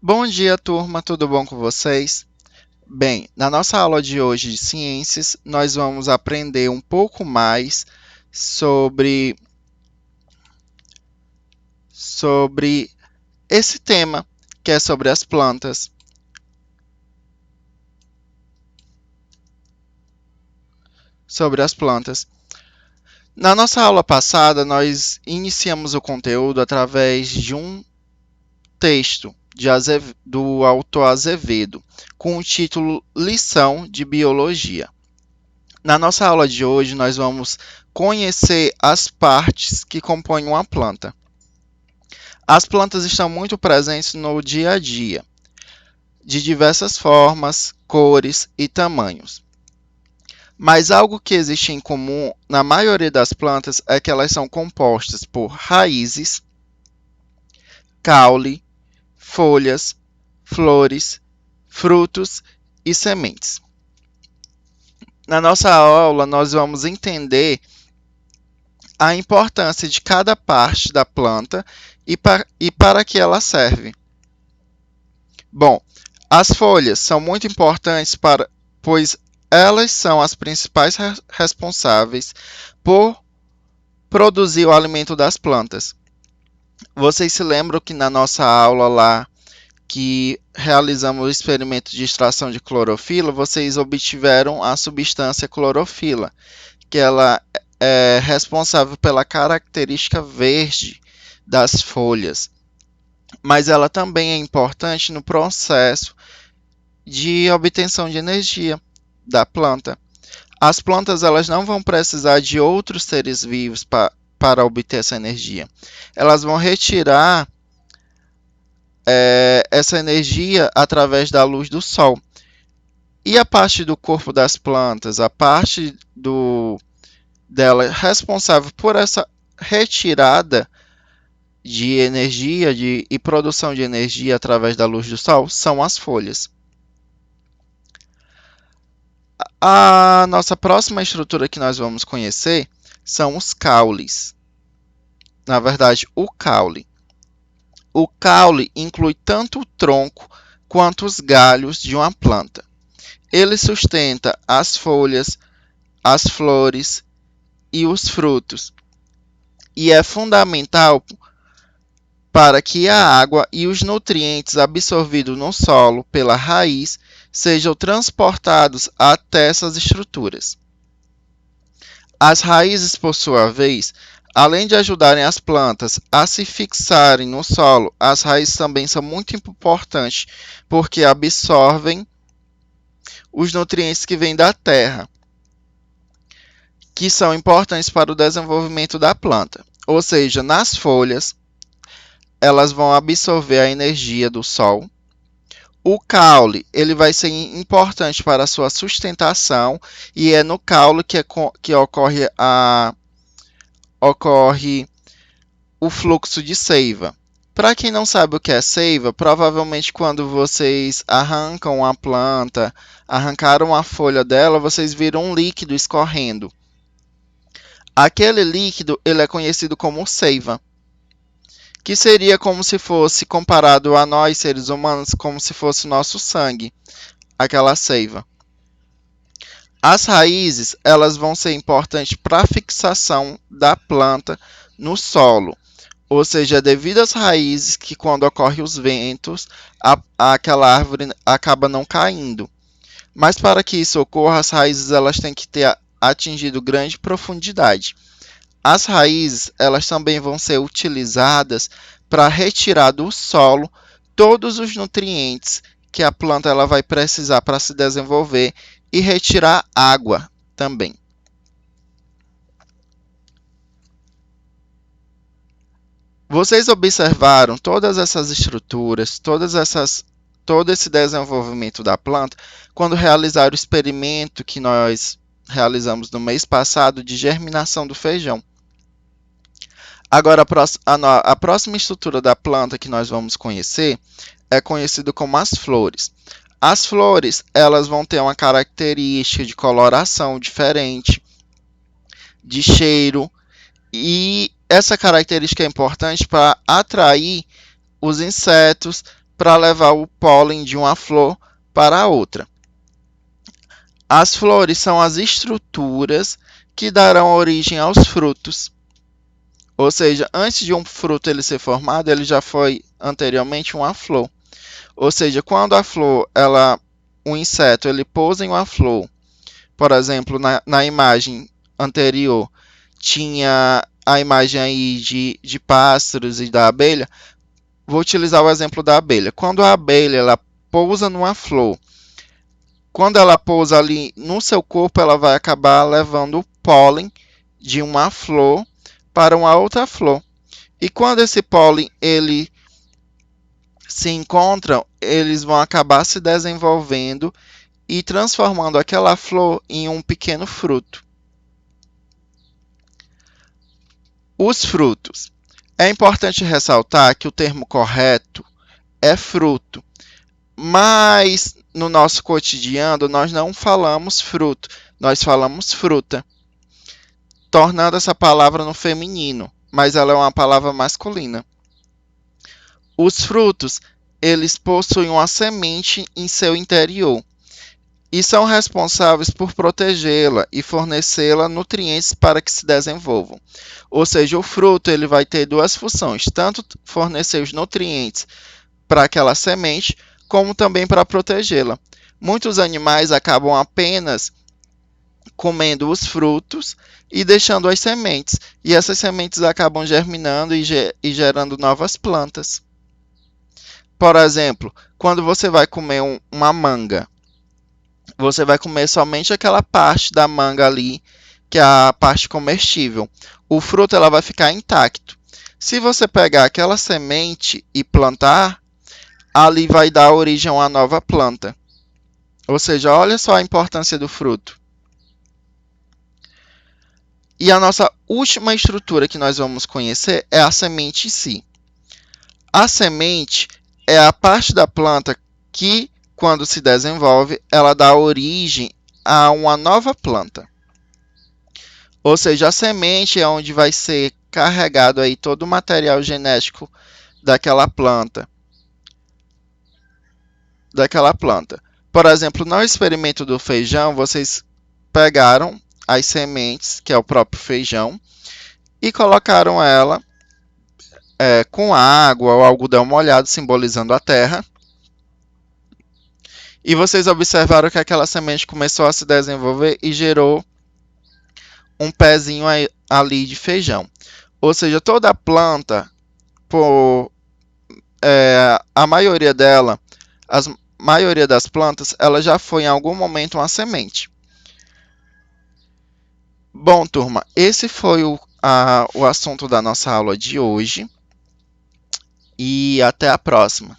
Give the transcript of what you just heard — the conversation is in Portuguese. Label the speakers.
Speaker 1: Bom dia, turma, tudo bom com vocês? Bem, na nossa aula de hoje de ciências, nós vamos aprender um pouco mais sobre, sobre esse tema, que é sobre as plantas. Sobre as plantas. Na nossa aula passada, nós iniciamos o conteúdo através de um texto do autor Azevedo, com o título Lição de Biologia. Na nossa aula de hoje, nós vamos conhecer as partes que compõem uma planta. As plantas estão muito presentes no dia a dia, de diversas formas, cores e tamanhos. Mas algo que existe em comum na maioria das plantas é que elas são compostas por raízes, caule, folhas, flores, frutos e sementes. Na nossa aula, nós vamos entender a importância de cada parte da planta e para que ela serve. Bom, as folhas são muito importantes pois elas são as principais responsáveis por produzir o alimento das plantas. Vocês se lembram que na nossa aula lá que realizamos o experimento de extração de clorofila, vocês obtiveram a substância clorofila, que ela é responsável pela característica verde das folhas, mas ela também é importante no processo de obtenção de energia da planta. As plantas elas não vão precisar de outros seres vivos para obter essa energia. Elas vão retirar essa energia através da luz do sol. E a parte do corpo das plantas, a parte dela responsável por essa retirada de energia e produção de energia através da luz do sol são as folhas. A nossa próxima estrutura que nós vamos conhecer são os caules. Na verdade, o caule. O caule inclui tanto o tronco quanto os galhos de uma planta. Ele sustenta as folhas, as flores e os frutos. E é fundamental para que a água e os nutrientes absorvidos no solo pela raiz sejam transportados até essas estruturas. As raízes, por sua vez, além de ajudarem as plantas a se fixarem no solo, as raízes também são muito importantes porque absorvem os nutrientes que vêm da terra, que são importantes para o desenvolvimento da planta. Ou seja, nas folhas, elas vão absorver a energia do sol. O caule ele vai ser importante para a sua sustentação e é no caule que ocorre o fluxo de seiva. Para quem não sabe o que é seiva, provavelmente quando vocês arrancam a planta, arrancaram a folha dela, vocês viram um líquido escorrendo. Aquele líquido ele é conhecido como seiva, que seria como se fosse comparado a nós, seres humanos, como se fosse nosso sangue, aquela seiva. As raízes, elas vão ser importantes para a fixação da planta no solo, ou seja, devido às raízes que quando ocorrem os ventos, aquela árvore acaba não caindo. Mas para que isso ocorra, as raízes elas têm que ter atingido grande profundidade. As raízes, elas também vão ser utilizadas para retirar do solo todos os nutrientes que a planta ela vai precisar para se desenvolver e retirar água também. Vocês observaram todas essas estruturas, todo esse desenvolvimento da planta quando realizaram o experimento que nós realizamos no mês passado de germinação do feijão. Agora, a próxima estrutura da planta que nós vamos conhecer é conhecido como as flores. As flores elas vão ter uma característica de coloração diferente, de cheiro, e essa característica é importante para atrair os insetos para levar o pólen de uma flor para a outra. As flores são as estruturas que darão origem aos frutos. Ou seja, antes de um fruto ele ser formado, ele já foi anteriormente uma flor. Ou seja, quando a flor, o inseto, ele pousa em uma flor, por exemplo, na imagem anterior, tinha a imagem aí de pássaros e da abelha. Vou utilizar o exemplo da abelha. Quando a abelha ela pousa numa flor, quando ela pousa ali no seu corpo, ela vai acabar levando o pólen de uma flor para uma outra flor. E quando esse pólen ele se encontram, eles vão acabar se desenvolvendo e transformando aquela flor em um pequeno fruto. Os frutos. É importante ressaltar que o termo correto é fruto, mas no nosso cotidiano nós não falamos fruto, nós falamos fruta, tornando essa palavra no feminino, mas ela é uma palavra masculina. Os frutos, eles possuem uma semente em seu interior e são responsáveis por protegê-la e fornecê-la nutrientes para que se desenvolvam. Ou seja, o fruto ele vai ter duas funções, tanto fornecer os nutrientes para aquela semente, como também para protegê-la. Muitos animais acabam apenas comendo os frutos e deixando as sementes, e essas sementes acabam germinando e gerando novas plantas. Por exemplo, quando você vai comer uma manga, você vai comer somente aquela parte da manga ali, que é a parte comestível. O fruto ela vai ficar intacto. Se você pegar aquela semente e plantar, ali vai dar origem a uma nova planta. Ou seja, olha só a importância do fruto. E a nossa última estrutura que nós vamos conhecer é a semente em si. A semente é a parte da planta que, quando se desenvolve, ela dá origem a uma nova planta. Ou seja, a semente é onde vai ser carregado aí todo o material genético daquela planta. Por exemplo, no experimento do feijão, vocês pegaram as sementes, que é o próprio feijão, e colocaram ela com água ou algodão molhado, simbolizando a terra. E vocês observaram que aquela semente começou a se desenvolver e gerou um pezinho ali de feijão. Ou seja, toda a planta, a maioria dela, a maioria das plantas, ela já foi em algum momento uma semente. Bom, turma, esse foi o assunto da nossa aula de hoje. E até a próxima.